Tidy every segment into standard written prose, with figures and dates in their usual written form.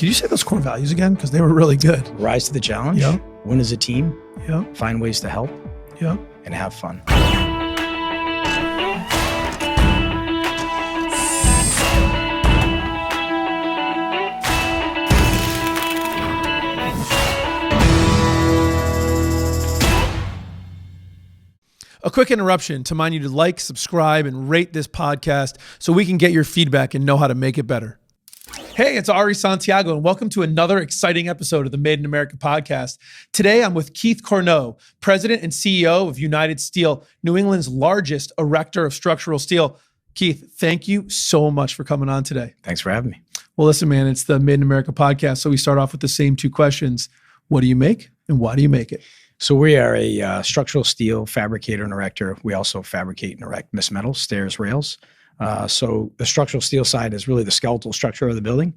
Could you say those core values again? Because they were really good. Rise to the challenge. Yeah. Win as a team. Yeah. Find ways to help. Yeah. And have fun. A quick interruption to remind you to like, subscribe, and rate this podcast so we can get your feedback and know how to make it better. Hey, it's Ari Santiago, and welcome to another exciting episode of the Made in America podcast. Today, I'm with Keith Corneau, President and CEO of United Steel, New England's largest erector of structural steel. Keith, thank you so much for coming on today. Thanks for having me. Well, listen, man, it's the Made in America podcast, so we start off with the same two questions. What do you make, and why do you make it? So we are a structural steel fabricator and erector. We also fabricate and erect mist metals, stairs, rails. So the structural steel side is really the skeletal structure of the building.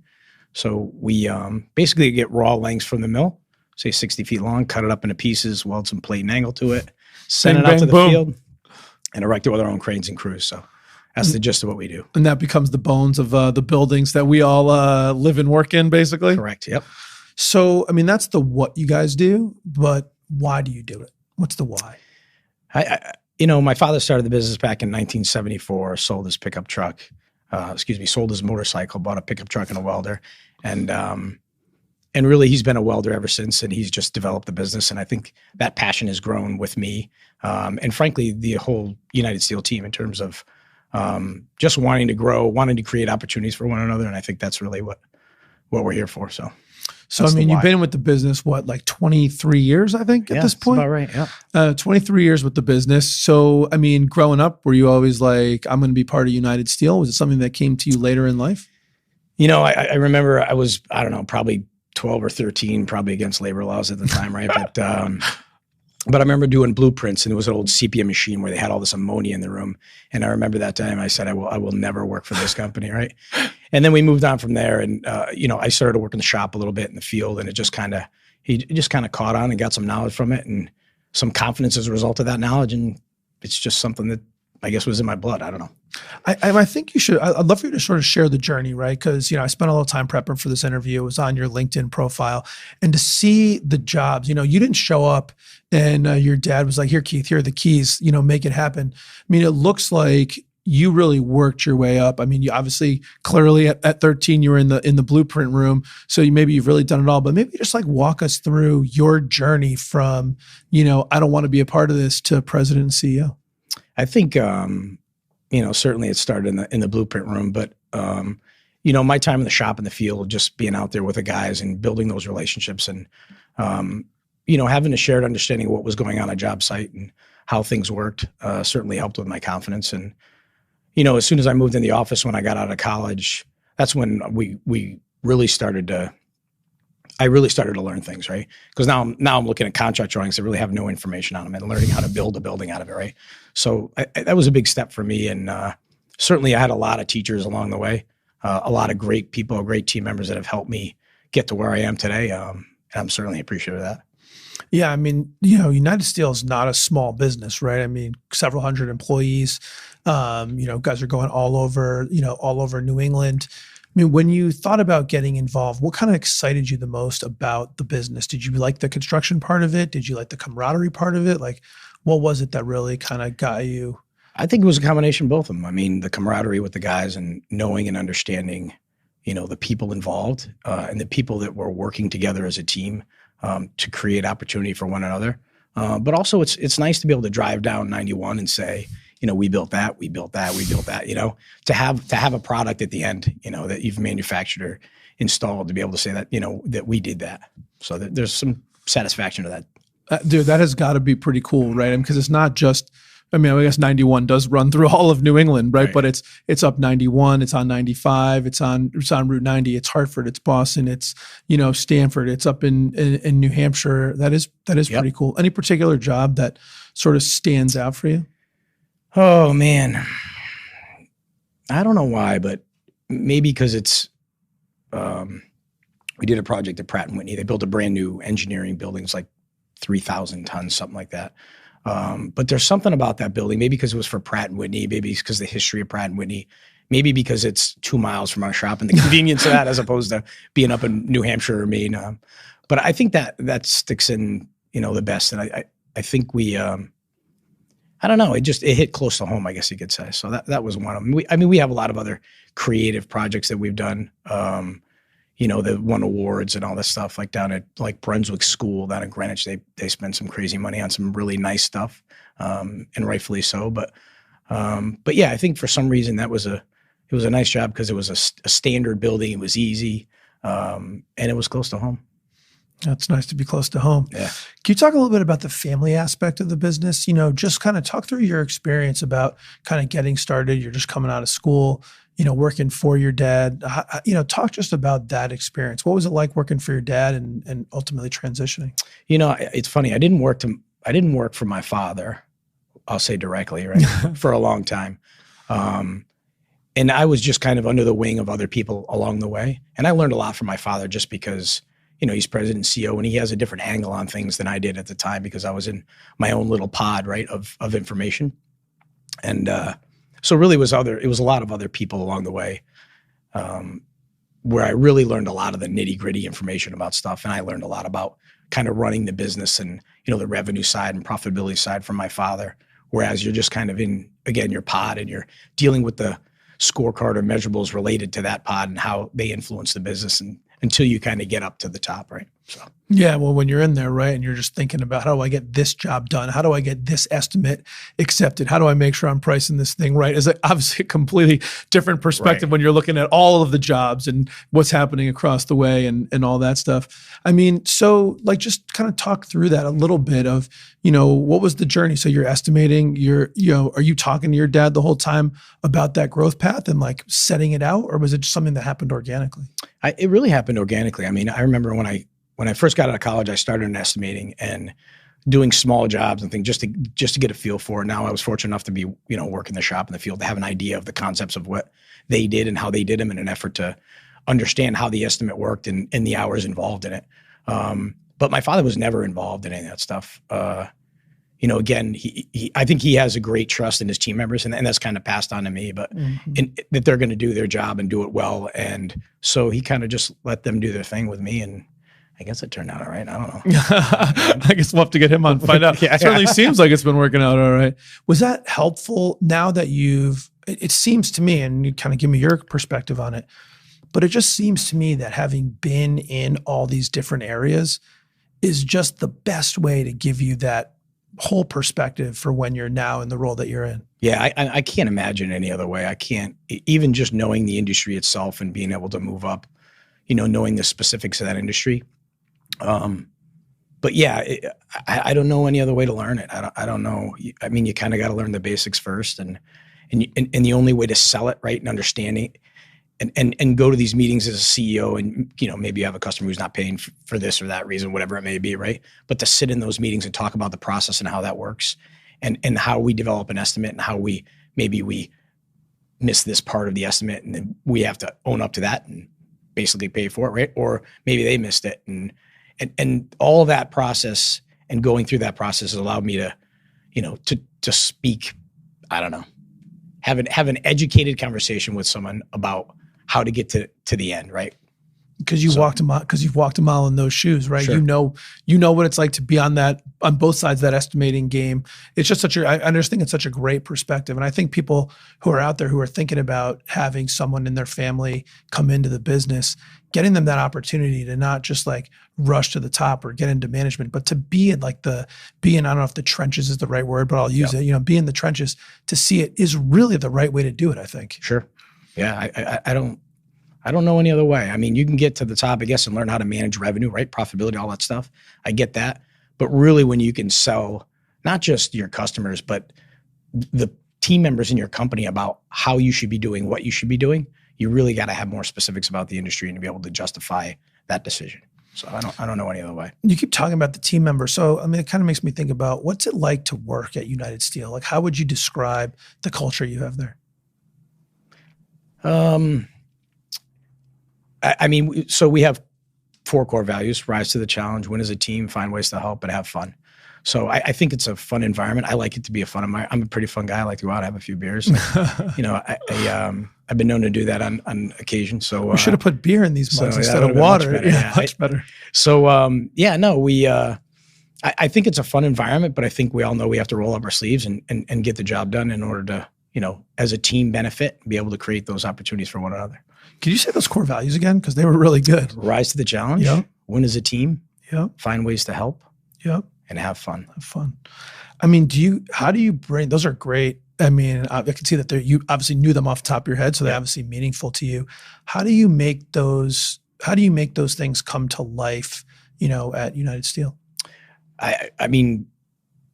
So we basically get raw lengths from the mill, say 60 feet long, cut it up into pieces, weld some plate and angle to it, send it out to the field, and erect it with our own cranes and crews. So that's the gist of what we do. And that becomes the bones of the buildings that we all live and work in, basically? Correct, yep. So, I mean, that's the what you guys do, but why do you do it? What's the why? My father started the business back in 1974, sold his pickup truck, sold his motorcycle, bought a pickup truck and a welder. And really he's been a welder ever since, and he's just developed the business. And I think that passion has grown with me. And frankly, the whole United Steel team in terms of just wanting to grow, wanting to create opportunities for one another. And I think that's really what we're here for. So, I mean, you've been with the business, like 23 years, I think, at this point? That's about right, yeah. 23 years with the business. So, I mean, growing up, were you always like, I'm going to be part of United Steel? Was it something that came to you later in life? I remember I was, probably 12 or 13, probably against labor laws at the time, right? But I remember doing blueprints, and it was an old sepia machine where they had all this ammonia in the room. And I remember that time I said, I will never work for this company, right? And then we moved on from there, and I started to work in the shop a little bit in the field, and it just kind of caught on and got some knowledge from it and some confidence as a result of that knowledge. And it's just something that I guess was in my blood. I don't know. I think you should. I'd love for you to sort of share the journey, right? Because I spent a little time prepping for this interview. It was on your LinkedIn profile, and to see the jobs. You didn't show up, and your dad was like, "Here, Keith, here are the keys. Make it happen." I mean, it looks like you really worked your way up. I mean, you obviously clearly at 13 you were in the blueprint room, so you've really done it all. But maybe just like walk us through your journey from I don't want to be a part of this to president and CEO. I think, certainly it started in the blueprint room, but, my time in the shop in the field, just being out there with the guys and building those relationships and, having a shared understanding of what was going on at job site and how things worked, certainly helped with my confidence. And, as soon as I moved in the office when I got out of college, that's when we really started to learn things, right? Because now I'm looking at contract drawings that really have no information on them and learning how to build a building out of it, right? So that was a big step for me. And certainly I had a lot of teachers along the way, a lot of great people, great team members that have helped me get to where I am today. And I'm certainly appreciative of that. Yeah, I mean, United Steel is not a small business, right? I mean, several hundred employees, guys are going all over New England. I mean, when you thought about getting involved, what kind of excited you the most about the business? Did you like the construction part of it? Did you like the camaraderie part of it? Like, what was it that really kind of got you? I think it was a combination of both of them. I mean, the camaraderie with the guys and knowing and understanding, the people involved and the people that were working together as a team to create opportunity for one another. But also it's nice to be able to drive down 91 and say, we built that, to have a product at the end, that you've manufactured or installed, to be able to say that, that we did that. So that there's some satisfaction to that. Dude, that has got to be pretty cool, right? Because it's not just, I guess 91 does run through all of New England, right? But it's up 91, it's on 95, it's on Route 90, it's Hartford, it's Boston, it's, Stanford, it's up in New Hampshire. That is pretty cool. Any particular job that sort of stands out for you? Oh, man. I don't know why, but maybe because it's, we did a project at Pratt & Whitney. They built a brand new engineering building. It's like 3,000 tons, something like that. But there's something about that building, maybe because it was for Pratt & Whitney, maybe it's because the history of Pratt & Whitney. maybe because it's 2 miles from our shop and the convenience of that, as opposed to being up in New Hampshire or Maine. But I think that sticks in, the best. And I think we, I don't know, it hit close to home, I guess you could say. So that was one of them. We have a lot of other creative projects that we've done, that won awards and all this stuff, like down at like Brunswick School down in Greenwich. They spent some crazy money on some really nice stuff, and rightfully so. But yeah, I think for some reason it was a nice job because it was a standard building. It was easy, and it was close to home. That's nice to be close to home. Yeah. Can you talk a little bit about the family aspect of the business? Just kind of talk through your experience about kind of getting started. You're just coming out of school, working for your dad. Talk just about that experience. What was it like working for your dad and ultimately transitioning? It's funny. I didn't work for my father. I'll say directly, right, for a long time. And I was just kind of under the wing of other people along the way. And I learned a lot from my father just because, he's president and CEO, and he has a different angle on things than I did at the time because I was in my own little pod, right, of information. And so really it was a lot of other people along the way, where I really learned a lot of the nitty-gritty information about stuff. And I learned a lot about kind of running the business and, the revenue side and profitability side from my father. Whereas you're just kind of in, again, your pod, and you're dealing with the scorecard or measurables related to that pod and how they influence the business, and until you kind of get up to the top, right? So yeah, well, when you're in there, right, and you're just thinking about how do I get this job done? How do I get this estimate accepted? How do I make sure I'm pricing this thing right? Is obviously a completely different perspective when you're looking at all of the jobs and what's happening across the way and all that stuff. So like just kind of talk through that a little bit of, what was the journey? So you're estimating, are you talking to your dad the whole time about that growth path and like setting it out, or was it just something that happened organically? It really happened organically. I remember when I first got out of college, I started in estimating and doing small jobs and things just to get a feel for it. Now I was fortunate enough to be, work in the shop in the field, to have an idea of the concepts of what they did and how they did them, in an effort to understand how the estimate worked and the hours involved in it. But my father was never involved in any of that stuff. Again, I think he has a great trust in his team members, and that's kind of passed on to me, but that they're going to do their job and do it well. And so he kind of just let them do their thing with me, and I guess it turned out all right. I don't know. I guess we'll have to get him on and find out. It certainly seems like it's been working out all right. Was that helpful now that it seems to me, and you kind of give me your perspective on it, but it just seems to me that having been in all these different areas is just the best way to give you that whole perspective for when you're now in the role that you're in. Yeah, I can't imagine any other way. I can't, even just knowing the industry itself and being able to move up, knowing the specifics of that industry. But yeah, I don't know any other way to learn it. I don't know. You kind of got to learn the basics first, and the only way to sell it, right, and understanding, and go to these meetings as a CEO, and maybe you have a customer who's not paying for this or that reason, whatever it may be, right? But to sit in those meetings and talk about the process and how that works, and how we develop an estimate, and how we miss this part of the estimate, and then we have to own up to that and basically pay for it, right? Or maybe they missed it, and all of that process and going through that process has allowed me to, to speak, I don't know, have an educated conversation with someone about how to get to the end, right? Because you've walked a mile in those shoes, right? Sure. You know what it's like to be on both sides of that estimating game. It's just I just think it's such a great perspective. And I think people who are out there who are thinking about having someone in their family come into the business, getting them that opportunity to not just like rush to the top or get into management, but to be in I don't know if the trenches is the right word, but I'll use it, be in the trenches to see it is really the right way to do it, I think. Sure. Yeah. I don't know any other way. You can get to the top, I guess, and learn how to manage revenue, right? Profitability, all that stuff. I get that. But really, when you can sell not just your customers, but the team members in your company about how you should be doing, what you should be doing, you really got to have more specifics about the industry and to be able to justify that decision. So I don't know any other way. You keep talking about the team member. So, it kind of makes me think about what's it like to work at United Steel? Like, how would you describe the culture you have there? So we have 4 core values: rise to the challenge, win as a team, find ways to help, and have fun. So I think it's a fun environment. I like it to be a fun environment. I'm a pretty fun guy. I like to go out and have a few beers. I've been known to do that on occasion. So we should have put beer in these mugs instead of much water. better, Yeah, much better. So I think it's a fun environment, but I think we all know we have to roll up our sleeves and get the job done in order to, as a team benefit, be able to create those opportunities for one another. Could you say those core values again? Because they were really good. Rise to the challenge. Yep. Win as a team. Yep. Find ways to help. Yep. And have fun. Have fun. I mean, how do you bring, those are great. I mean, I can see that you obviously knew them off the top of your head, so they're obviously meaningful to you. How do you make those things come to life, at United Steel? I mean,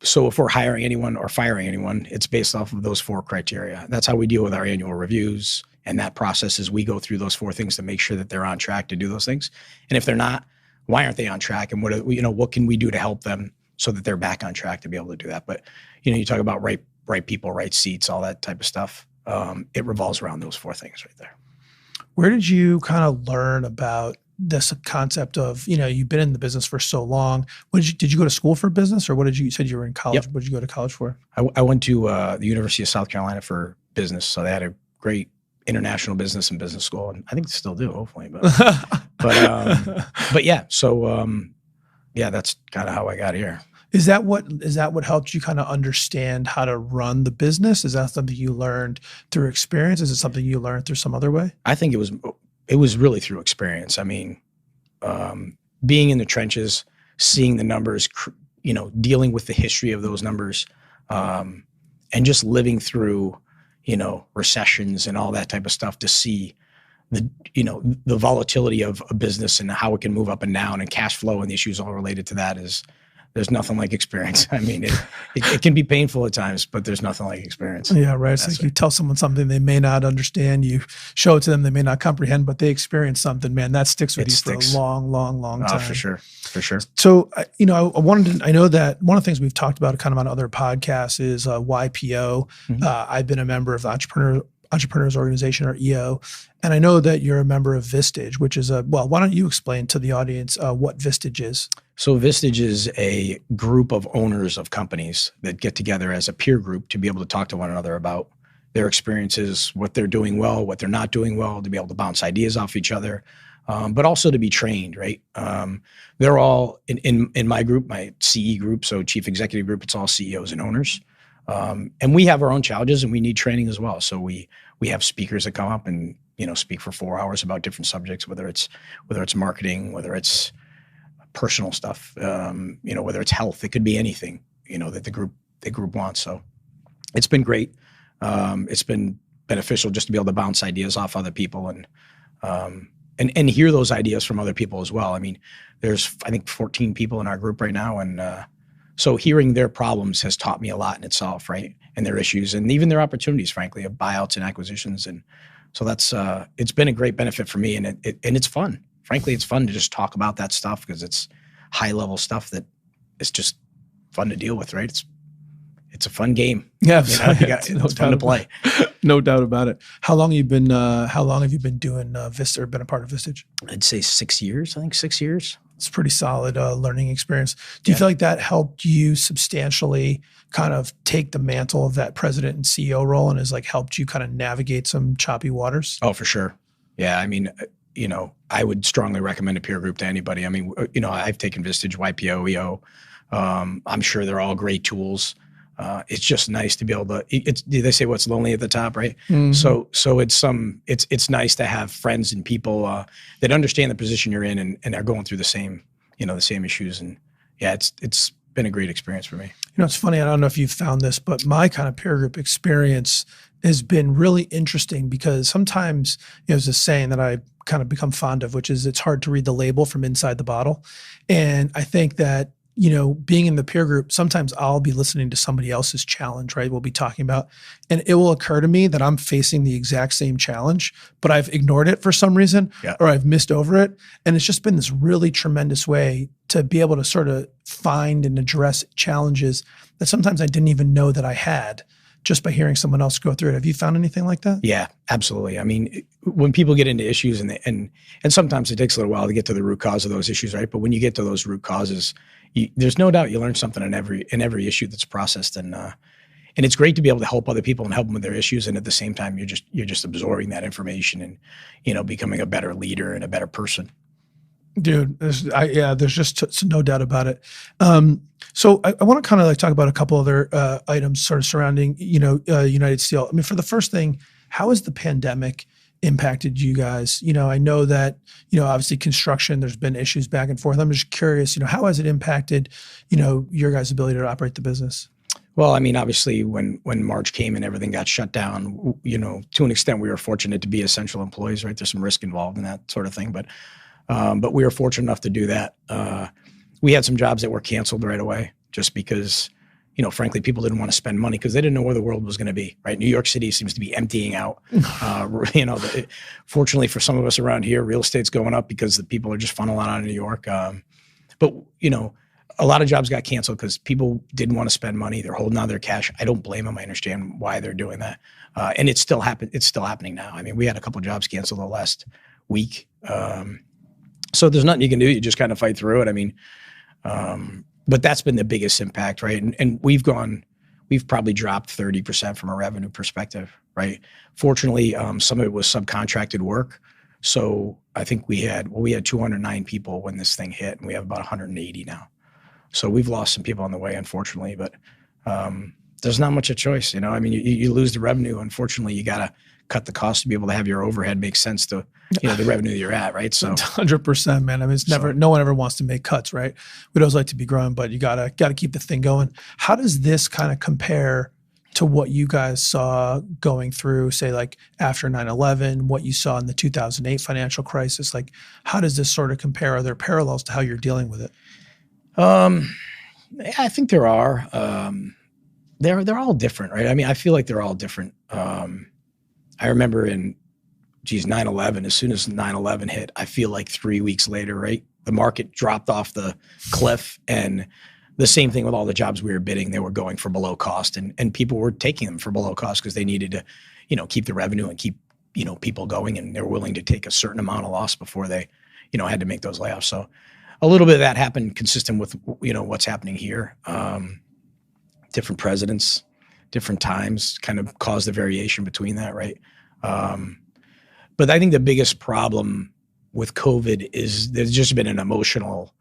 so if we're hiring anyone or firing anyone, it's based off of those 4 criteria. That's how we deal with our annual reviews. And that process is we go through those 4 things to make sure that they're on track to do those things. And if they're not, why aren't they on track? And what can we do to help them so that they're back on track to be able to do that? But, you talk about right people, right seats, all that type of stuff. It revolves around those 4 things right there. Where did you kind of learn about this concept of, you've been in the business for so long? Did you go to school for business, or you said you were in college? Yep. What did you go to college for? I went to the University of South Carolina for business. So they had a great international business and business school. And I think they still do, hopefully. But yeah, so that's kind of how I got here. Is that what helped you kind of understand how to run the business? Is that something you learned through experience? Is it something you learned through some other way? I think it was really through experience. I mean, being in the trenches, seeing the numbers, dealing with the history of those numbers, and just living through, recessions and all that type of stuff to see the volatility of a business and how it can move up and down, and cash flow and the issues all related to that there's nothing like experience. I mean, it can be painful at times, but there's nothing like experience. Yeah, right. It's like you tell someone something they may not understand, you show it to them, they may not comprehend, but they experience something, man, that sticks with you for a long, long, long time. For sure. So, I know that one of the things we've talked about kind of on other podcasts is YPO. Mm-hmm. I've been a member of the Entrepreneurs Organization, or EO. And I know that you're a member of Vistage, which is why don't you explain to the audience what Vistage is? So Vistage is a group of owners of companies that get together as a peer group to be able to talk to one another about their experiences, what they're doing well, what they're not doing well, to be able to bounce ideas off each other, but also to be trained, right? They're all in my group, my CE group, so Chief Executive Group, it's all CEOs and owners. And we have our own challenges and we need training as well. So we have speakers that come up and, speak for 4 hours about different subjects, whether it's marketing, whether it's personal stuff, whether it's health, it could be anything, that the group wants. So it's been great. It's been beneficial just to be able to bounce ideas off other people and hear those ideas from other people as well. I mean, there's, I think 14 people in our group right now. And, so hearing their problems has taught me a lot in itself, right? And their issues and even their opportunities, frankly, of buyouts and acquisitions. And so that's, it's been a great benefit for me, and it's fun. Frankly, it's fun to just talk about that stuff because it's high level stuff that is just fun to deal with, right? It's a fun game. Yeah, it's fun to play. No doubt about it. How long have you been doing Vistage, or been a part of Vistage? I'd say 6 years. I think 6 years. It's a pretty solid learning experience. Do you feel like that helped you substantially kind of take the mantle of that president and CEO role, and has helped you kind of navigate some choppy waters? Oh, for sure. Yeah. I mean, I would strongly recommend a peer group to anybody. I mean, I've taken Vistage, YPO, EO. I'm sure they're all great tools. It's just nice to be able to, they say what's lonely at the top, right? Mm-hmm. So it's nice to have friends and people that understand the position you're in and are going through the same issues. And yeah, it's been a great experience for me. It's funny, I don't know if you've found this, but my kind of peer group experience has been really interesting because sometimes, there's a saying that I kind of become fond of, which is it's hard to read the label from inside the bottle. And I think that, being in the peer group, sometimes I'll be listening to somebody else's challenge, right? We'll be talking about, and it will occur to me that I'm facing the exact same challenge, but I've ignored it for some reason, or I've missed over it. And it's just been this really tremendous way to be able to sort of find and address challenges that sometimes I didn't even know that I had, just by hearing someone else go through it. Have you found anything like that? Yeah, absolutely. I mean, when people get into issues and sometimes it takes a little while to get to the root cause of those issues, right? But when you get to those root causes, there's no doubt you learn something in every issue that's processed. And and it's great to be able to help other people and help them with their issues. And at the same time, you're just absorbing that information and, becoming a better leader and a better person. Dude, there's just no doubt about it. So I want to kind of like talk about a couple other items sort of surrounding, United Steel. I mean, for the first thing, how has the pandemic impacted you guys? I know that, obviously construction, there's been issues back and forth. I'm just curious, how has it impacted, your guys' ability to operate the business? Well, I mean, obviously when March came and everything got shut down, to an extent, we were fortunate to be essential employees, right? There's some risk involved in that sort of thing, but we were fortunate enough to do that. We had some jobs that were canceled right away just because, frankly, people didn't want to spend money because they didn't know where the world was going to be, right? New York City seems to be emptying out. Fortunately for some of us around here, real estate's going up because the people are just funneling out of New York. But a lot of jobs got canceled because people didn't want to spend money. They're holding on their cash. I don't blame them. I understand why they're doing that. And it's still happening now. I mean, we had a couple of jobs canceled the last week. So there's nothing you can do. You just kind of fight through it. I mean, but that's been the biggest impact, right? And we've probably dropped 30% from a revenue perspective, right? Fortunately, some of it was subcontracted work. So I think we had 209 people when this thing hit, and we have about 180 now. So we've lost some people on the way, unfortunately, but there's not much a choice. I mean, you lose the revenue. Unfortunately, you got to cut the cost to be able to have your overhead make sense to the revenue that you're at, right? So 100%, man. I mean, no one ever wants to make cuts, right? We'd always like to be growing, but you gotta keep the thing going. How does this kind of compare to what you guys saw going through, say, like after 9/11, what you saw in the 2008 financial crisis? Like, how does this sort of compare? Are there parallels to how you're dealing with it? I think there are. They're all different, right? I mean, I feel like they're all different. I remember 9/11, as soon as 9/11 hit, I feel like 3 weeks later, right, the market dropped off the cliff, and the same thing with all the jobs we were bidding. They were going for below cost, and people were taking them for below cost because they needed to, keep the revenue and keep, people going, and they're willing to take a certain amount of loss before they, had to make those layoffs. So a little bit of that happened consistent with, what's happening here. Different presidents, different times kind of caused the variation between that, right? But I think the biggest problem with COVID is there's just been an emotional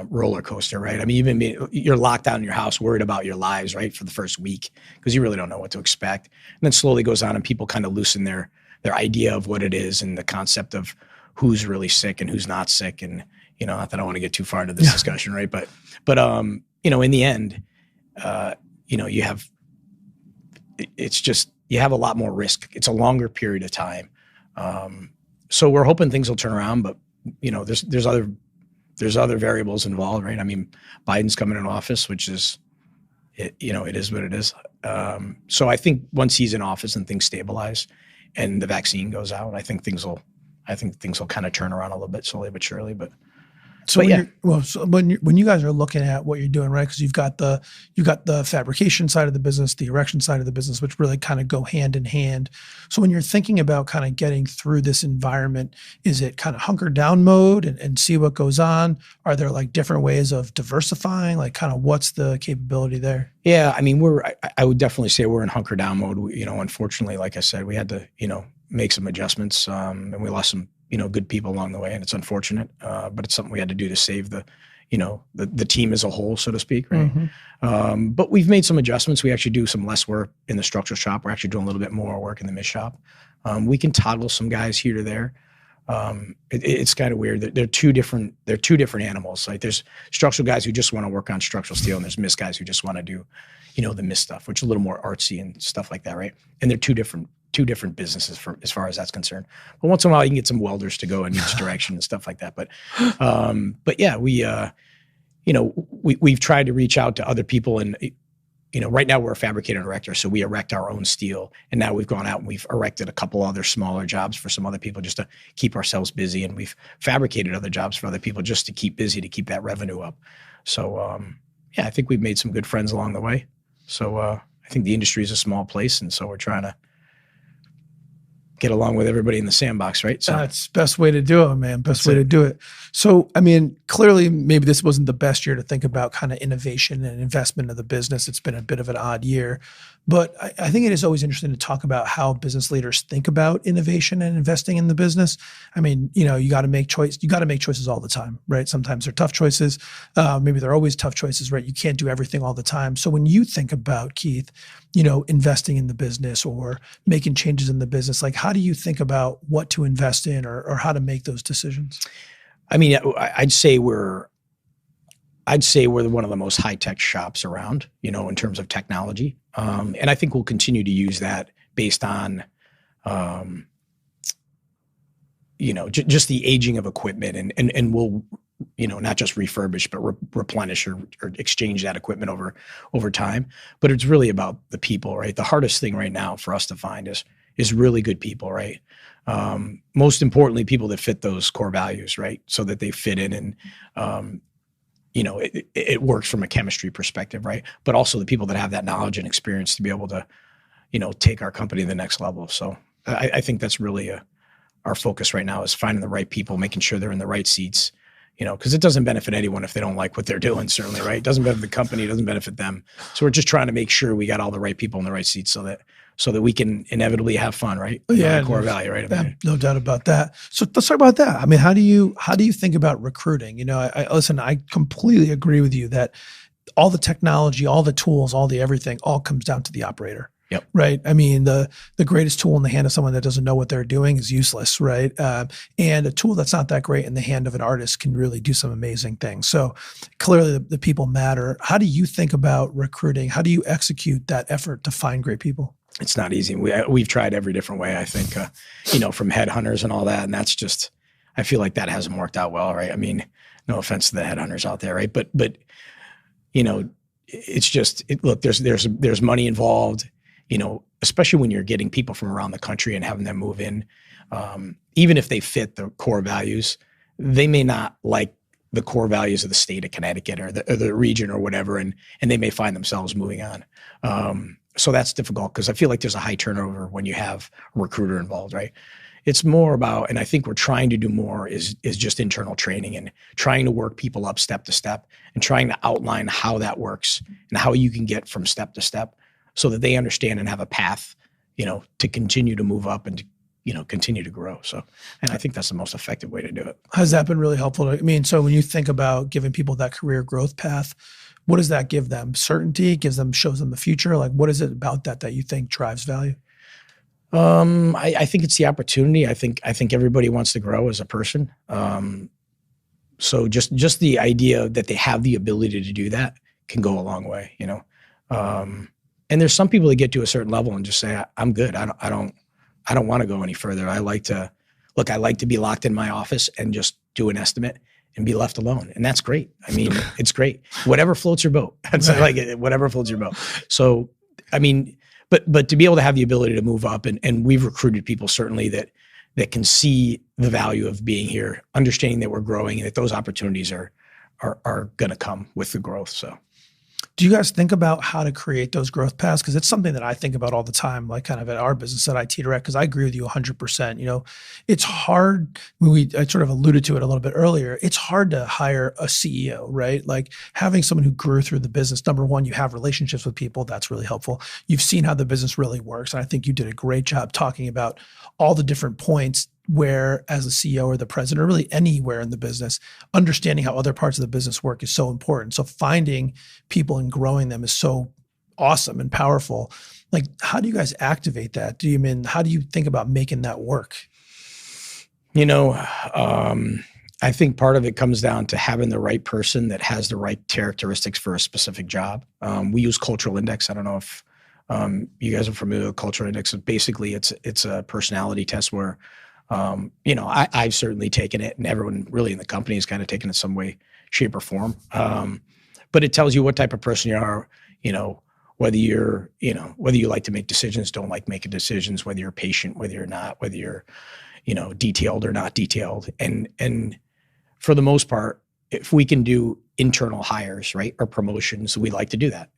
roller coaster, right? I mean, you're locked out in your house, worried about your lives, right, for the first week because you really don't know what to expect. And then slowly goes on, and people kind of loosen their idea of what it is and the concept of who's really sick and who's not sick. And not that I want to get too far into this discussion, right? But in the end, you have a lot more risk. It's a longer period of time. So we're hoping things will turn around, but there's other variables involved, right? I mean, Biden's coming in office, which is, it is what it is. So I think once he's in office and things stabilize and the vaccine goes out, I think things will kind of turn around a little bit slowly but surely. But So when you guys are looking at what you're doing, right? Because you've got the fabrication side of the business, the erection side of the business, which really kind of go hand in hand. So when you're thinking about kind of getting through this environment, is it kind of hunker down mode and see what goes on? Are there like different ways of diversifying? Like kind of what's the capability there? Yeah, I mean, I would definitely say we're in hunker down mode. Unfortunately, like I said, we had to, make some adjustments, and we lost some good people along the way, and it's unfortunate, but it's something we had to do to save the team as a whole, so to speak, right? Mm-hmm. But we've made some adjustments. We actually do some less work in the structural shop. We're actually doing a little bit more work in the mist shop. We can toggle some guys here to there. It's kind of weird. They're two different animals. Like there's structural guys who just want to work on structural steel, and there's mist guys who just want to do, the mist stuff, which is a little more artsy and stuff like that, right? And they're two different businesses as far as that's concerned. But once in a while, you can get some welders to go in each direction and stuff like that. But yeah, we've tried to reach out to other people, and right now we're a fabricator and erector, so we erect our own steel. And now we've gone out and we've erected a couple other smaller jobs for some other people just to keep ourselves busy, and we've fabricated other jobs for other people just to keep busy, to keep that revenue up. So yeah, I think we've made some good friends along the way. So I think the industry is a small place, and so we're trying to get along with everybody in the sandbox, right? So that's best way to do it, man. Best way to do it. So, I mean, clearly maybe this wasn't the best year to think about kind of innovation and investment of the business. It's been a bit of an odd year, but I think it is always interesting to talk about how business leaders think about innovation and investing in the business. I mean, you got to make choices all the time, right? Sometimes they're tough choices. Maybe they're always tough choices, right? You can't do everything all the time. So when you think about, Keith, investing in the business or making changes in the business, like how do you think about what to invest in or how to make those decisions? I mean, I'd say we're one of the most high-tech shops around, in terms of technology. And I think we'll continue to use that based on, just the aging of equipment and we'll, not just refurbish, but replenish or exchange that equipment over time. But it's really about the people, right? The hardest thing right now for us to find is really good people, right? Most importantly, people that fit those core values, right? So that they fit in and, it works from a chemistry perspective, right? But also the people that have that knowledge and experience to be able to, take our company to the next level. So I think that's really our focus right now is finding the right people, making sure they're in the right seats, because it doesn't benefit anyone if they don't like what they're doing, certainly, right? It doesn't benefit the company, it doesn't benefit them. So we're just trying to make sure we got all the right people in the right seats so that we can inevitably have fun, right? Yeah, core value, right? No doubt about that. So let's talk about that. I mean, how do you think about recruiting? I completely agree with you that all the technology, all the tools, all the everything, all comes down to the operator. Yep. Right. I mean, the greatest tool in the hand of someone that doesn't know what they're doing is useless. Right. And a tool that's not that great in the hand of an artist can really do some amazing things. So clearly the people matter. How do you think about recruiting? How do you execute that effort to find great people? It's not easy. We've tried every different way, I think, from headhunters and all that. And that's just, I feel like that hasn't worked out well. Right. I mean, no offense to the headhunters out there. Right. But it's just, look, there's money involved. Especially when you're getting people from around the country and having them move in, even if they fit the core values, they may not like the core values of the state of Connecticut or the region or whatever, and they may find themselves moving on. So that's difficult because I feel like there's a high turnover when you have a recruiter involved, right? It's more about, and I think we're trying to do more is just internal training and trying to work people up step to step and trying to outline how that works and how you can get from step to step, so that they understand and have a path, to continue to move up and to, continue to grow. So, and I think that's the most effective way to do it. Has that been really helpful? I mean, so when you think about giving people that career growth path, what does that give them? Certainty? Shows them the future? Like, what is it about that you think drives value? I think it's the opportunity. I think everybody wants to grow as a person. So just the idea that they have the ability to do that can go a long way, And there's some people that get to a certain level and just say, I'm good. I don't want to go any further. I like to be locked in my office and just do an estimate and be left alone. And that's great. I mean, it's great. Whatever floats your boat. Whatever floats your boat. So, I mean, but to be able to have the ability to move up and we've recruited people certainly that can see the value of being here, understanding that we're growing and that those opportunities are going to come with the growth. So. Do you guys think about how to create those growth paths? Because it's something that I think about all the time, like kind of at our business at IT Direct, because I agree with you 100%. It's hard. I sort of alluded to it a little bit earlier. It's hard to hire a CEO, right? Like having someone who grew through the business. Number one, you have relationships with people. That's really helpful. You've seen how the business really works. And I think you did a great job talking about all the different points where as a CEO or the president or really anywhere in the business, understanding how other parts of the business work is so important. So finding people and growing them is so awesome and powerful. Like, how do you guys activate that? How do you think about making that work? I think part of it comes down to having the right person that has the right characteristics for a specific job. We use Cultural Index. I don't know if you guys are familiar with Cultural Index. Basically, it's a personality test where I've certainly taken it, and everyone really in the company has kind of taken it some way, shape, or form. But it tells you what type of person you are, whether you like to make decisions, don't like making decisions, whether you're patient, whether you're not, whether you're, detailed or not detailed. And for the most part, if we can do internal hires, right, or promotions, we like to do that,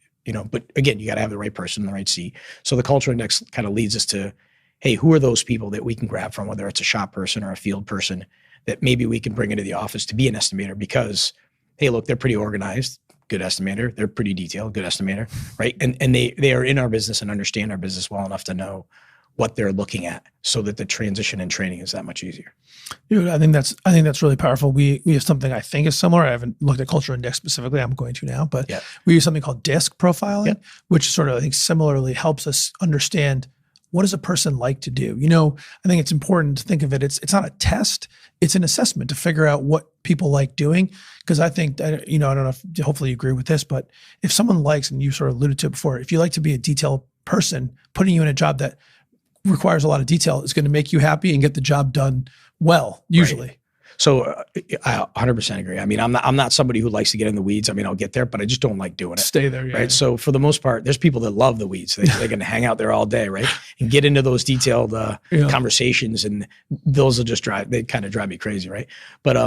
but again, you got to have the right person in the right seat. So the Cultural Index kind of leads us to, hey, who are those people that we can grab from, whether it's a shop person or a field person that maybe we can bring into the office to be an estimator because, hey, look, they're pretty organized, good estimator. They're pretty detailed, good estimator, right? And they are in our business and understand our business well enough to know what they're looking at so that the transition and training is that much easier. Dude, I think that's really powerful. We have something I think is similar. I haven't looked at Culture Index specifically. I'm going to now, but we use something called DISC profiling, which sort of I think similarly helps us understand what does a person like to do. I think it's important to think of it. It's not a test. It's an assessment to figure out what people like doing. Because I think that, I don't know if hopefully you agree with this, but if someone likes, and you sort of alluded to it before, if you like to be a detailed person, putting you in a job that requires a lot of detail is going to make you happy and get the job done well, usually. Right. So I 100% agree. I mean, I'm not somebody who likes to get in the weeds. I mean, I'll get there, but I just don't like doing it. Stay there, right? So for the most part, there's people that love the weeds. They're going to hang out there all day, right? And get into those detailed conversations, and those will just drive me crazy, right? But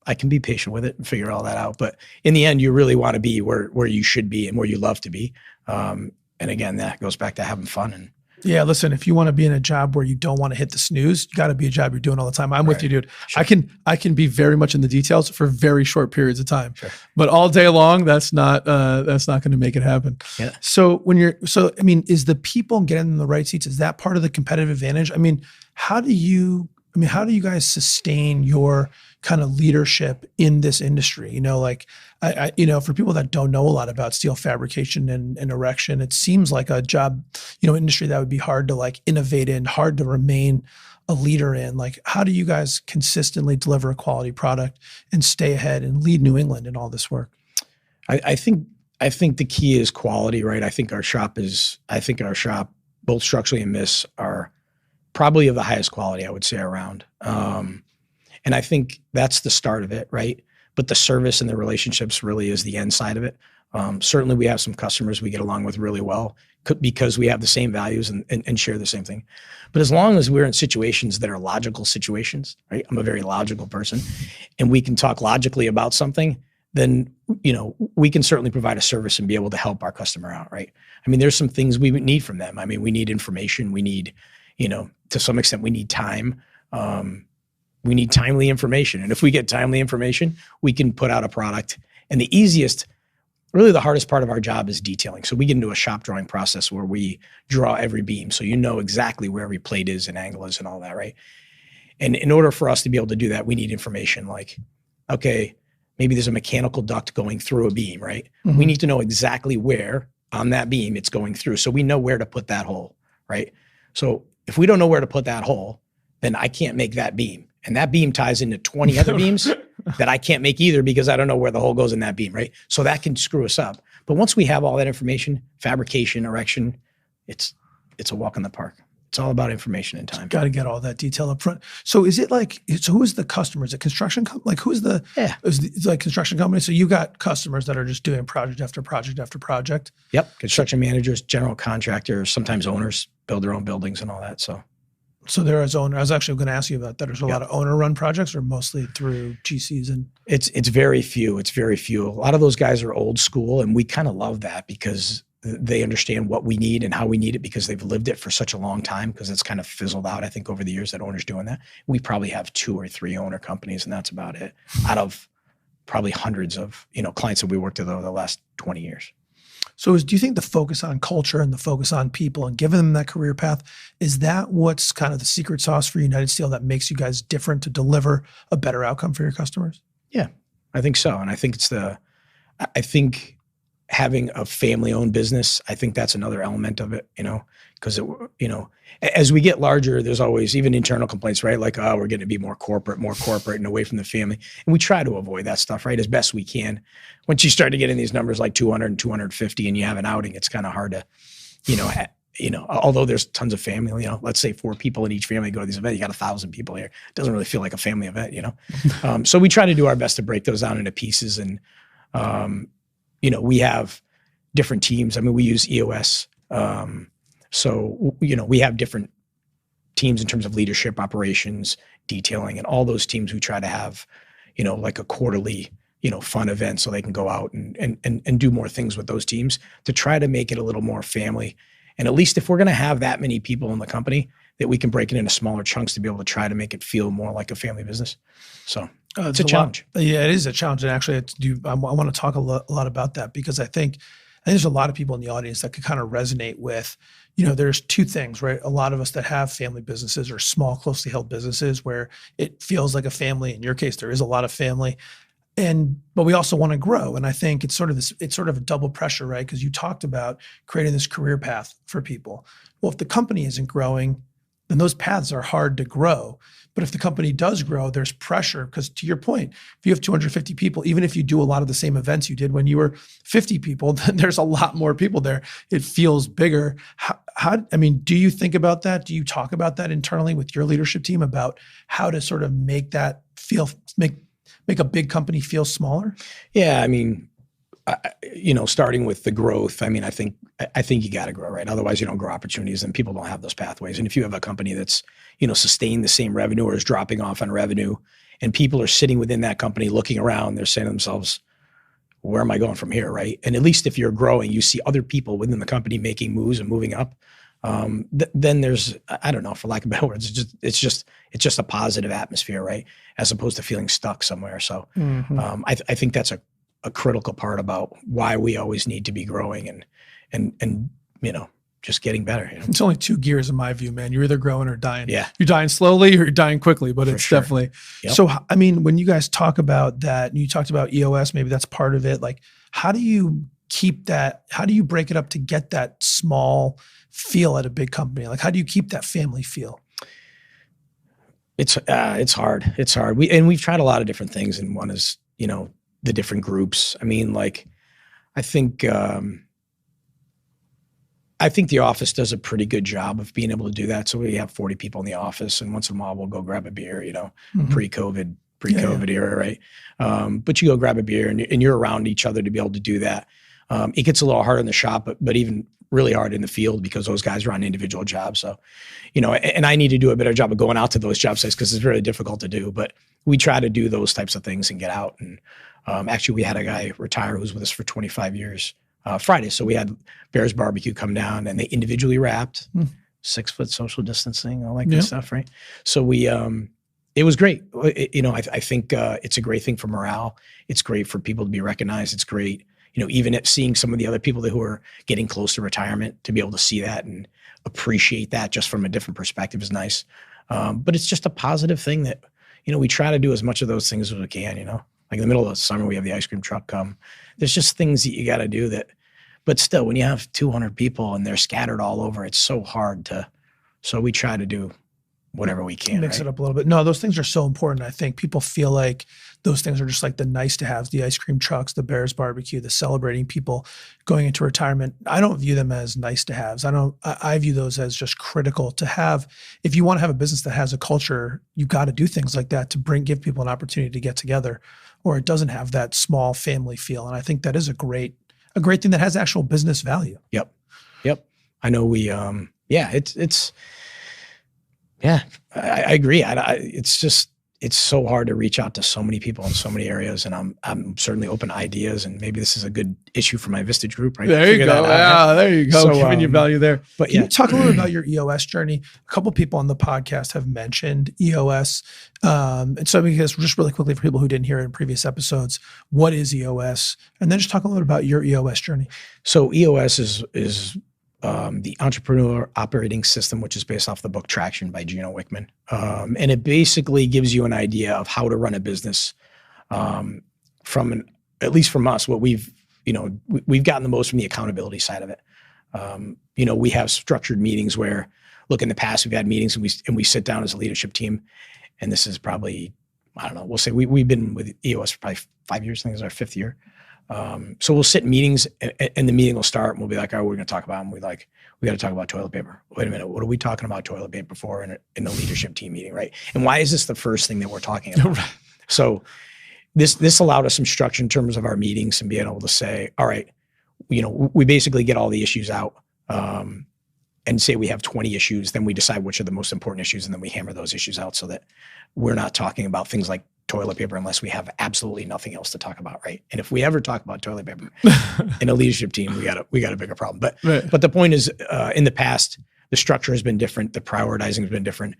I can be patient with it and figure all that out. But in the end, you really want to be where you should be and where you love to be. And again, that goes back to having fun. And yeah, listen, if you want to be in a job where you don't want to hit the snooze, you got to be a job you're doing all the time. I'm with you, dude. Sure. I can be very much in the details for very short periods of time, but all day long, that's not going to make it happen. Yeah. So is the people getting in the right seats, is that part of the competitive advantage? I mean, how do you guys sustain your kind of leadership in this industry? For people that don't know a lot about steel fabrication and erection, it seems like a job, industry that would be hard to innovate in, hard to remain a leader in. How do you guys consistently deliver a quality product and stay ahead and lead New England in all this work? I think the key is quality, right? I think our shop, both structurally and MIS, are probably of the highest quality, I would say, around. And I think that's the start of it, right? But the service and the relationships really is the end side of it. Certainly we have some customers we get along with really well because we have the same values and share the same thing. But as long as we're in situations that are logical situations, right? I'm a very logical person, and we can talk logically about something, then, we can certainly provide a service and be able to help our customer out, right? I mean, there's some things we would need from them. I mean, we need information. We need, to some extent, we need time. We need timely information. And if we get timely information, we can put out a product. And really the hardest part of our job is detailing. So we get into a shop drawing process where we draw every beam. So exactly where every plate is and angle is and all that, right? And in order for us to be able to do that, we need information like, okay, maybe there's a mechanical duct going through a beam, right? Mm-hmm. We need to know exactly where on that beam it's going through, so we know where to put that hole, right? So if we don't know where to put that hole, then I can't make that beam. And that beam ties into 20 other beams that I can't make either because I don't know where the hole goes in that beam, right? So that can screw us up. But once we have all that information, fabrication, erection, it's a walk in the park. It's all about information and time. Got to get all that detail up front. So is it who is the customer? Is it construction? Is it construction company? So you got customers that are just doing project after project after project? Yep. Construction managers, general contractors, sometimes owners build their own buildings and all that. So there is owner. I was actually going to ask you about that. There's a lot of owner-run projects, or mostly through GCs and. It's very few. It's very few. A lot of those guys are old school, and we kind of love that because they understand what we need and how we need it because they've lived it for such a long time. Because it's kind of fizzled out, I think, over the years that owners doing that. We probably have 2 or 3 owner companies, and that's about it. Out of probably hundreds of clients that we worked with over the last 20 years. So do you think the focus on culture and the focus on people and giving them that career path, is that what's kind of the secret sauce for United Steel that makes you guys different to deliver a better outcome for your customers? Yeah, I think so. And I think I think having a family-owned business, I think that's another element of it, because as we get larger, there's always even internal complaints, right? Like, oh, we're going to be more corporate and away from the family. And we try to avoid that stuff, right? As best we can. Once you start to get in these numbers like 200 and 250 and you have an outing, it's kind of hard to, although there's tons of family, let's say 4 people in each family go to these events, you got 1,000 people here. It doesn't really feel like a family event, So we try to do our best to break those down into pieces. And, we have different teams. I mean, we use Eos. So, we have different teams in terms of leadership, operations, detailing, and all those teams we try to have, like a quarterly, fun event so they can go out and do more things with those teams to try to make it a little more family. And at least if we're going to have that many people in the company, that we can break it into smaller chunks to be able to try to make it feel more like a family business. So it's a challenge. Yeah, it is a challenge. And actually, I want to talk a lot about that, because I think there's a lot of people in the audience that could kind of resonate with, there's two things, right? A lot of us that have family businesses or small, closely held businesses where it feels like a family. In your case, there is a lot of family. But we also want to grow. And I think it's sort of a double pressure, right? Because you talked about creating this career path for people. Well, if the company isn't growing, then those paths are hard to grow. But if the company does grow, there's pressure, because to your point, if you have 250 people, even if you do a lot of the same events you did when you were 50 people, then there's a lot more people there. It feels bigger. Do you think about that? Do you talk about that internally with your leadership team about how to sort of make that make a big company feel smaller? Yeah, starting with the growth, I think you got to grow, right? Otherwise you don't grow opportunities, and people don't have those pathways. And if you have a company that's, sustained the same revenue or is dropping off on revenue, and people are sitting within that company looking around, they're saying to themselves, where am I going from here, right? And at least if you're growing, you see other people within the company making moves and moving up. Then there's, I don't know, for lack of better words, it's just a positive atmosphere, right? As opposed to feeling stuck somewhere. So I think that's a critical part about why we always need to be growing and just getting better. It's only two gears in my view, man. You're either growing or dying. Yeah. You're dying slowly or you're dying quickly, but it's definitely. Yep. So, when you guys talk about that, and you talked about EOS, maybe that's part of it. Like, how do you keep that? How do you break it up to get that small feel at a big company? Like, how do you keep that family feel? It's hard. It's hard. We've tried a lot of different things. And one is, the different groups. I think the office does a pretty good job of being able to do that. So we have 40 people in the office, and once in a while we'll go grab a beer, pre-COVID era, right? But you go grab a beer and you're around each other to be able to do that. It gets a little harder in the shop, but even really hard in the field, because those guys are on individual jobs. So, and I need to do a better job of going out to those job sites, because it's really difficult to do, but we try to do those types of things and get out. And actually we had a guy retire who's with us for 25 years. Friday. So we had Bears Barbecue come down, and they individually wrapped, 6 foot social distancing, all that good stuff. Right. So we, it was great. I think it's a great thing for morale. It's great for people to be recognized. It's great, even at seeing some of the other people who are getting close to retirement, to be able to see that and appreciate that just from a different perspective is nice. But it's just a positive thing that, we try to do as much of those things as we can, Like in the middle of the summer, we have the ice cream truck come. There's just things that you got to do but still, when you have 200 people and they're scattered all over, it's so hard so we try to do whatever we can. Mix it up a little bit. No, those things are so important. I think people feel like those things are just like the nice to haves, the ice cream trucks, the Bears Barbecue, the celebrating people going into retirement. I don't view them as nice to haves. I view those as just critical to have. If you want to have a business that has a culture, you got to do things like that to give people an opportunity to get together, or it doesn't have that small family feel. And I think that is a great thing that has actual business value. Yep. I know we, I agree. It's so hard to reach out to so many people in so many areas, and I'm certainly open to ideas, and maybe this is a good issue for my Vistage group, right? There you go. Yeah, there you go. So, giving you value there. But Can you talk a little bit about your EOS journey? A couple of people on the podcast have mentioned EOS. And so because just really quickly for people who didn't hear it in previous episodes, what is EOS? And then just talk a little bit about your EOS journey. So EOS is the Entrepreneurial Operating System, which is based off the book Traction by Geno Wickman. And it basically gives you an idea of how to run a business at least from us, what we've gotten the most from the accountability side of it. We have structured meetings where, look, in the past we've had meetings and we sit down as a leadership team, and this is probably, I don't know, we'll say we've been with EOS for probably 5 years. I think it's our 5th year. So we'll sit in meetings and the meeting will start and we'll be like, all right, we're going to talk about, and we got to talk about toilet paper. Wait a minute. What are we talking about toilet paper for in the leadership team meeting? Right. And why is this the first thing that we're talking about? So this allowed us some structure in terms of our meetings and being able to say, all right, we basically get all the issues out, and say we have 20 issues, then we decide which are the most important issues. And then we hammer those issues out so that we're not talking about things like toilet paper unless we have absolutely nothing else to talk about, right? And if we ever talk about toilet paper in a leadership team, we got a bigger problem. But the point is, in the past, the structure has been different. The prioritizing has been different.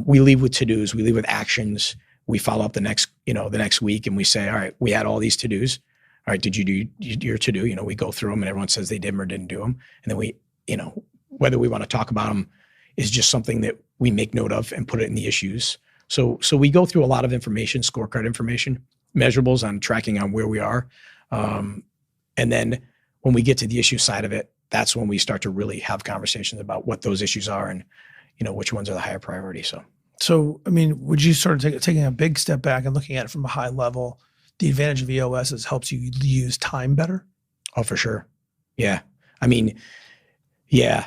We leave with to-dos. We leave with actions. We follow up the next week, and we say, all right, we had all these to-dos. All right, did you do your to-do? We go through them, and everyone says they did them or didn't do them. And then we, whether we want to talk about them is just something that we make note of and put it in the issues. So we go through a lot of information, scorecard information, measurables on tracking on where we are. And then when we get to the issue side of it, that's when we start to really have conversations about what those issues are and, which ones are the higher priority. So, I mean, would you sort of taking a big step back and looking at it from a high level, the advantage of EOS is helps you use time better? Oh, for sure. Yeah. I mean, yeah.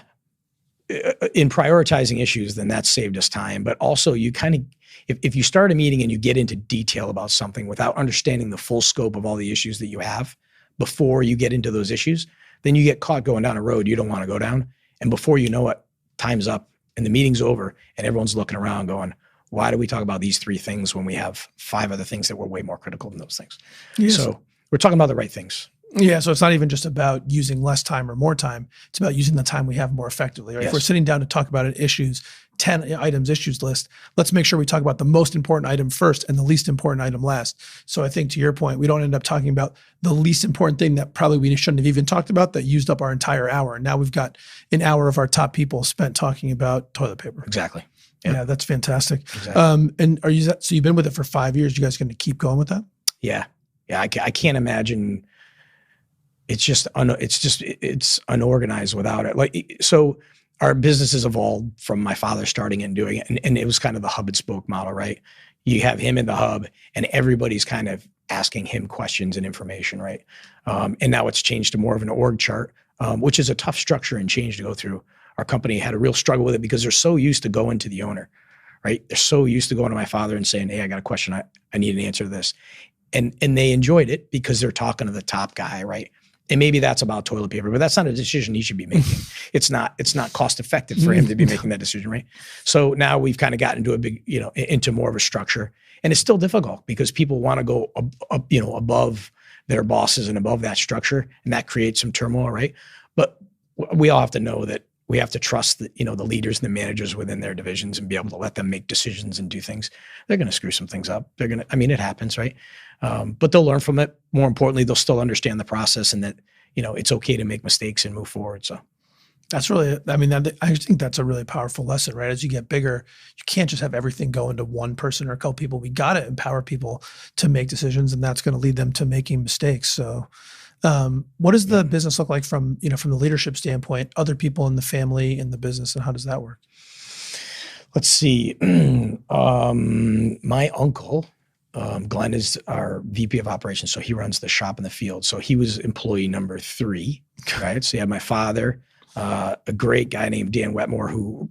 In prioritizing issues, then that saved us time. But also you kind of, if you start a meeting and you get into detail about something without understanding the full scope of all the issues that you have before you get into those issues, then you get caught going down a road you don't want to go down. And before you know it, time's up and the meeting's over and everyone's looking around going, why do we talk about these 3 things when we have 5 other things that were way more critical than those things? Yes. So we're talking about the right things. Yeah, so it's not even just about using less time or more time. It's about using the time we have more effectively. Right? Yes. If we're sitting down to talk about an issues, 10 items issues list, let's make sure we talk about the most important item first and the least important item last. So I think to your point, we don't end up talking about the least important thing that probably we shouldn't have even talked about that used up our entire hour. And now we've got an hour of our top people spent talking about toilet paper. Exactly. Yep. Yeah, that's fantastic. Exactly. And so you've been with it for 5 years. You guys going to keep going with that? Yeah. Yeah. I can't imagine. It's unorganized without it. So our business has evolved from my father starting and doing it. And it was kind of the hub and spoke model, right? You have him in the hub and everybody's kind of asking him questions and information, right? And now it's changed to more of an org chart, which is a tough structure and change to go through. Our company had a real struggle with it because they're so used to going to the owner, right? They're so used to going to my father and saying, hey, I got a question. I need an answer to this. And they enjoyed it because they're talking to the top guy, right? And maybe that's about toilet paper, but that's not a decision he should be making. It's not cost effective for him to be making that decision, right? So now we've kind of gotten into a big, into more of a structure, and it's still difficult because people want to go above their bosses and above that structure, and that creates some turmoil, right? But we all have to know that we have to trust that, the leaders and the managers within their divisions and be able to let them make decisions and do things. They're going to screw some things up. It happens, right? But they'll learn from it. More importantly, they'll still understand the process and that, it's okay to make mistakes and move forward. So that's really, I think that's a really powerful lesson, right? As you get bigger, you can't just have everything go into one person or a couple people. We got to empower people to make decisions, and that's going to lead them to making mistakes. So what does the business look like from the leadership standpoint, other people in the family, in the business, and how does that work? Let's see. My uncle, Glenn, is our VP of operations. So he runs the shop in the field. So he was employee number 3, right? So you have my father, a great guy named Dan Wetmore, who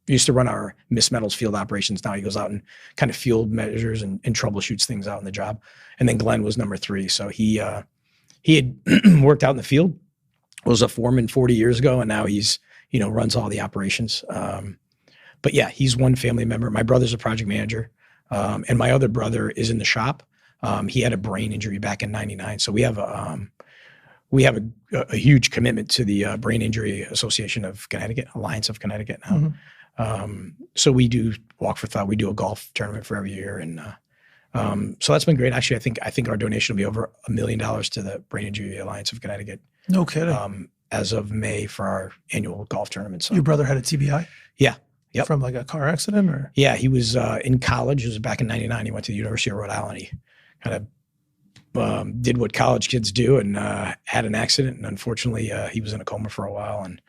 used to run our Miss Metals field operations. Now he goes out and kind of field measures and troubleshoots things out in the job. And then Glenn was number 3. So he had worked out in the field, was a foreman 40 years ago, and now he's, runs all the operations. But yeah, he's one family member. My brother's a project manager, and my other brother is in the shop. He had a brain injury back in '99, so we have a huge commitment to the Brain Injury Association of Connecticut, Alliance of Connecticut now. Mm-hmm. So we do Walk for Thought. We do a golf tournament for every year, and so that's been great. Actually, I think our donation will be over $1 million to the Brain Injury Alliance of Connecticut. No kidding. As of May for our annual golf tournament. So your brother had a TBI? Yeah. Yep. From like a car accident, or? Yeah, he was in college. It was back in '99. He went to the University of Rhode Island. He kind of did what college kids do and had an accident. And unfortunately, he was in a coma for a while. And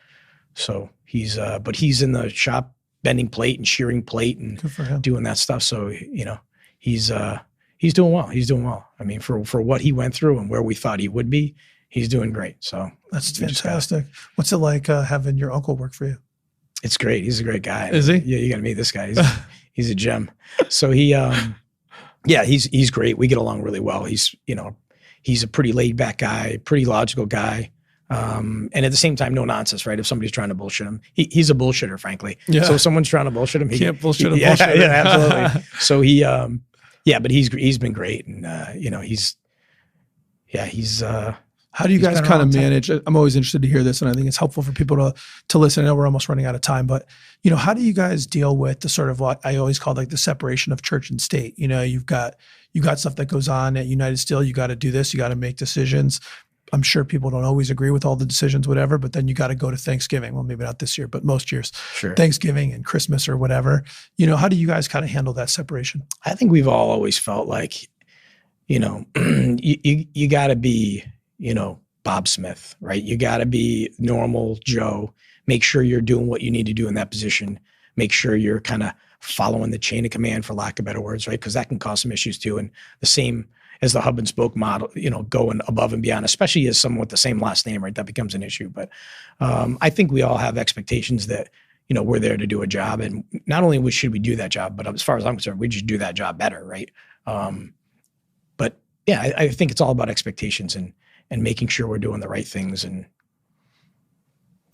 so he's in the shop bending plate and shearing plate and doing that stuff. So, he's doing well. He's doing well. I mean, for what he went through and where we thought he would be, he's doing great. So that's fantastic. What's it like having your uncle work for you? It's great. He's a great guy. Is he? Yeah, you got to meet this guy. He's a gem. So he's great. We get along really well. He's a pretty laid back guy, pretty logical guy. And at the same time, no nonsense, right? If somebody's trying to bullshit him, he's a bullshitter, frankly. Yeah. So if someo's trying to bullshit him, he can't bullshit him. Yeah, absolutely. So but he's been great. And, he's How do you He's guys been kind of around 10 manage? I'm always interested to hear this, and I think it's helpful for people to listen. I know we're almost running out of time, but how do you guys deal with the sort of what I always call like the separation of church and state? You've got stuff that goes on at United Steel. You got to do this. You got to make decisions. I'm sure people don't always agree with all the decisions, whatever, but then you got to go to Thanksgiving. Well, maybe not this year, but most years, Sure. Thanksgiving and Christmas or whatever. How do you guys kind of handle that separation? I think we've all always felt like, you got to be, Bob Smith, right? You got to be normal Joe. Make sure you're doing what you need to do in that position. Make sure you're kind of following the chain of command, for lack of better words, right? Because that can cause some issues too. And the same as the hub and spoke model, going above and beyond, especially as someone with the same last name, right? That becomes an issue. But I think we all have expectations that, we're there to do a job. And not only should we do that job, but as far as I'm concerned, we just do that job better, right? But yeah, I think it's all about expectations and making sure we're doing the right things. And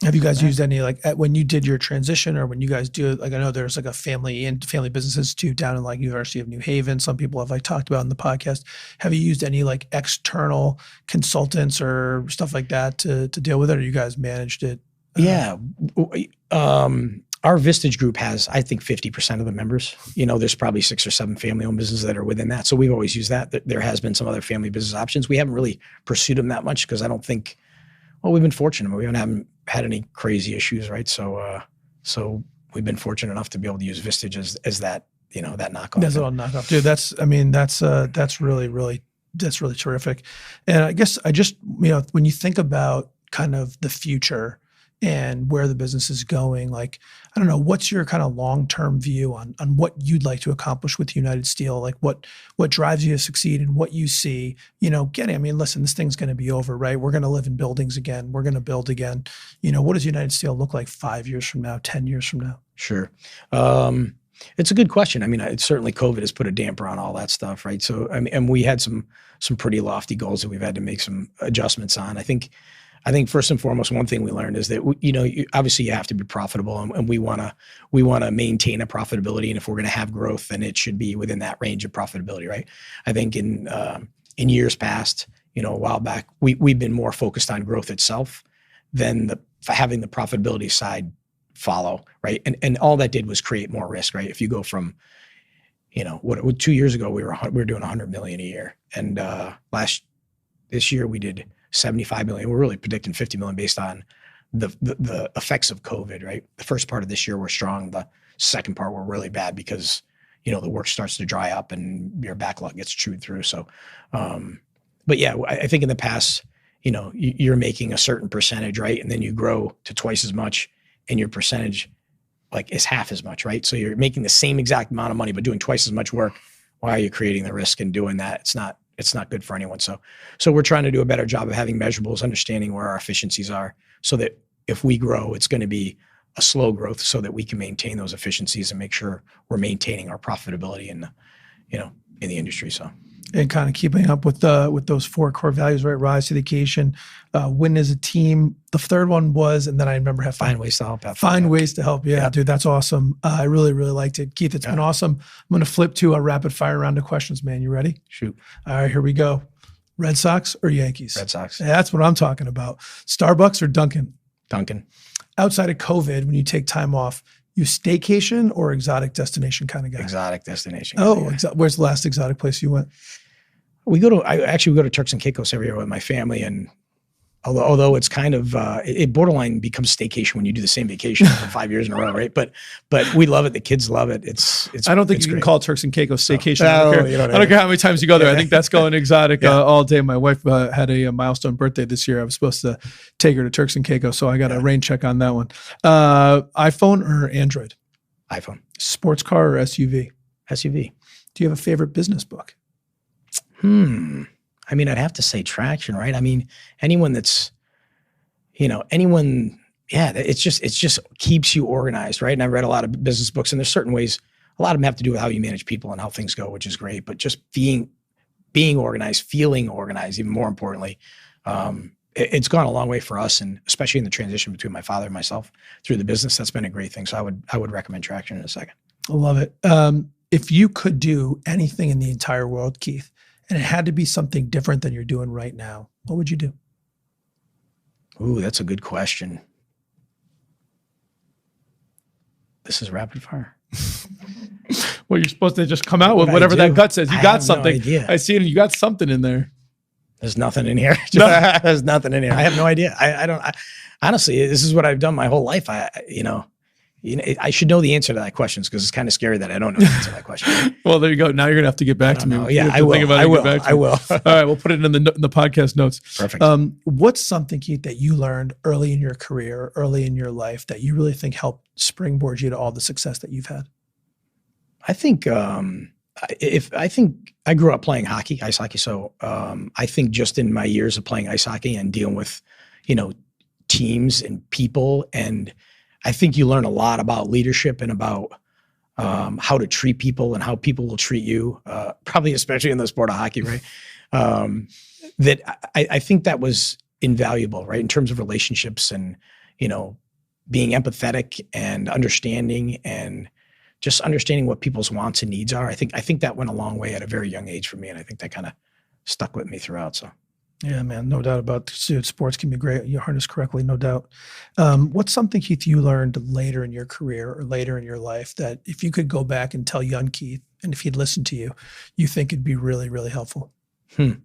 have you guys used any, like when you did your transition, or when you guys do, like, I know there's like a family business institute down in like University of New Haven. Some people have like talked about in the podcast. Have you used any like external consultants or stuff like that to deal with it, or you guys managed it? Yeah. Our Vistage group has, I think, 50% of the members. There's probably 6 or 7 family-owned businesses that are within that. So we've always used that. There has been some other family business options. We haven't really pursued them that much because I don't think, we've been fortunate. We haven't had any crazy issues, right? So we've been fortunate enough to be able to use Vistage as that, that knockoff. That's a little knockoff, dude. That's really terrific. And I guess when you think about kind of the future and where the business is going, like, I don't know, what's your kind of long-term view on what you'd like to accomplish with United Steel? Like what drives you to succeed and what you see, listen, this thing's going to be over, right? We're going to live in buildings again. We're going to build again. What does United Steel look like 5 years from now, 10 years from now? Sure. It's a good question. Certainly COVID has put a damper on all that stuff, right? So, and we had some pretty lofty goals that we've had to make some adjustments on. I think first and foremost, one thing we learned is that obviously you have to be profitable, and we want to maintain a profitability. And if we're going to have growth, then it should be within that range of profitability, right? I think in years past, a while back, we've been more focused on growth itself than having the profitability side follow, right? And all that did was create more risk, right? If you go from 2 years ago we were doing 100 million a year, and this year we did 75 million. We're really predicting 50 million based on the effects of COVID, right? The first part of this year we're strong. The second part we're really bad because, the work starts to dry up and your backlog gets chewed through. So, but yeah, I think in the past, you're making a certain percentage, right? And then you grow to twice as much and your percentage like is half as much, right? So you're making the same exact amount of money, but doing twice as much work. Why are you creating the risk and doing that? It's not good for anyone. So we're trying to do a better job of having measurables, understanding where our efficiencies are, so that if we grow, it's going to be a slow growth, so that we can maintain those efficiencies and make sure we're maintaining our profitability in the industry. So, and kind of keeping up with those 4 core values, right? Rise to the occasion, win as a team. The third one was, and then I remember find ways to help. Find ways to help. Yeah, dude, that's awesome. I really, really liked it. Keith, it's been awesome. I'm going to flip to a rapid fire round of questions, man. You ready? Shoot. All right, here we go. Red Sox or Yankees? Red Sox. Yeah, that's what I'm talking about. Starbucks or Dunkin'? Dunkin'. Outside of COVID, when you take time off, you staycation or exotic destination kind of guy? Exotic destination. Oh, where's the last exotic place you went? We go to Turks and Caicos every year with my family, and although it's kind of it borderline becomes staycation when you do the same vacation for 5 years in a row, right? But we love it. The kids love it. It's. I don't think you can call Turks and Caicos staycation. I don't care how many times you go there. I think that's going exotic all day. My wife had a milestone birthday this year. I was supposed to take her to Turks and Caicos, so I got a rain check on that one. iPhone or Android? iPhone. Sports car or SUV? SUV. Do you have a favorite business book? I'd have to say Traction, right? Anyone that's, it just keeps you organized, right? And I've read a lot of business books, and there's certain ways, a lot of them have to do with how you manage people and how things go, which is great. But just being organized, feeling organized, even more importantly, it's gone a long way for us, and especially in the transition between my father and myself through the business. That's been a great thing. So I would recommend Traction in a second. I love it. If you could do anything in the entire world, Keith, and it had to be something different than you're doing right now, what would you do? Ooh, that's a good question. This is rapid fire. Well, you're supposed to just come out with What I whatever that do? gut says. You I got have no something. idea. I see it. You got something in there. There's nothing in here. No. There's nothing in here. I have no idea. Honestly, this is what I've done my whole life. I should know the answer to that question because it's kind of scary that I don't know the answer to that question. Well, there you go. Now you're gonna have to get back to me. know. You Yeah, have to I will. think about it I and will. get back to I me. will. All right, we'll put it in the podcast notes. Perfect. What's something, Keith, that you learned early in your career, early in your life, that you really think helped springboard you to all the success that you've had? I think I think I grew up playing hockey, ice hockey. So I think just in my years of playing ice hockey and dealing with, teams and people, and I think you learn a lot about leadership and about how to treat people and how people will treat you. Probably especially in the sport of hockey, right? That I think that was invaluable, right? In terms of relationships and being empathetic and understanding and just understanding what people's wants and needs are. I think that went a long way at a very young age for me. And I think that kind of stuck with me throughout. So Yeah, man, no doubt about it. Dude, sports can be great. You harness correctly, no doubt. What's something, Keith, you learned later in your career or later in your life that if you could go back and tell young Keith, and if he'd listen to you, you think it'd be really, really helpful? I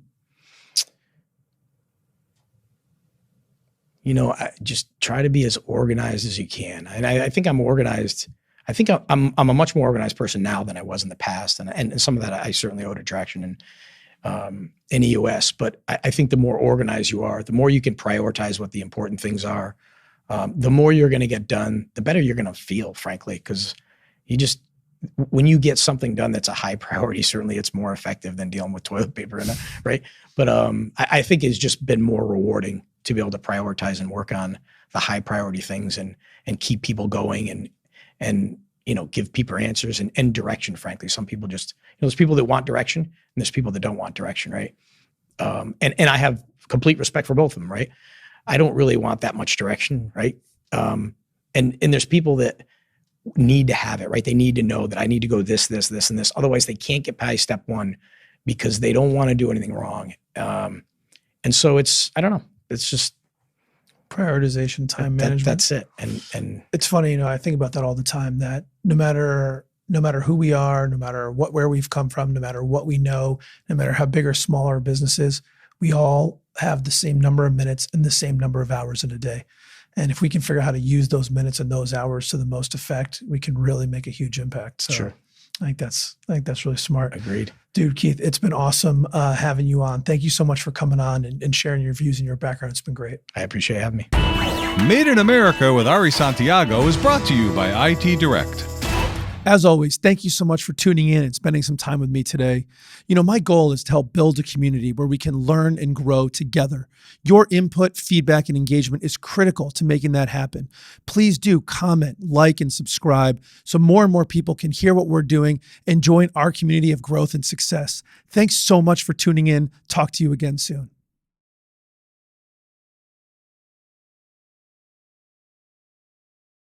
just try to be as organized as you can. And I think I'm organized. I think I'm a much more organized person now than I was in the past. And some of that I certainly owe to Traction and EOS. But I think the more organized you are, the more you can prioritize what the important things are, the more you're going to get done, the better you're going to feel, frankly, because when you get something done that's a high priority, certainly it's more effective than dealing with toilet paper, right? But I think it's just been more rewarding to be able to prioritize and work on the high priority things and keep people going and give people answers and direction, frankly. Some people just, there's people that want direction and there's people that don't want direction, right? And I have complete respect for both of them, right? I don't really want that much direction, right? And there's people that need to have it, right? They need to know that I need to go this, and this. Otherwise they can't get past step one because they don't want to do anything wrong. And so I don't know. It's just Prioritization, time management. That's it. And it's funny, I think about that all the time, that no matter who we are, no matter where we've come from, no matter what we know, no matter how big or small our business is, we all have the same number of minutes and the same number of hours in a day. And if we can figure out how to use those minutes and those hours to the most effect, we can really make a huge impact. So sure. I think that's really smart. Agreed. Dude, Keith, it's been awesome having you on. Thank you so much for coming on and sharing your views and your background. It's been great. I appreciate having me. Made in America with Ari Santiago is brought to you by IT Direct. As always, thank you so much for tuning in and spending some time with me today. My goal is to help build a community where we can learn and grow together. Your input, feedback, and engagement is critical to making that happen. Please do comment, like, and subscribe so more and more people can hear what we're doing and join our community of growth and success. Thanks so much for tuning in. Talk to you again soon.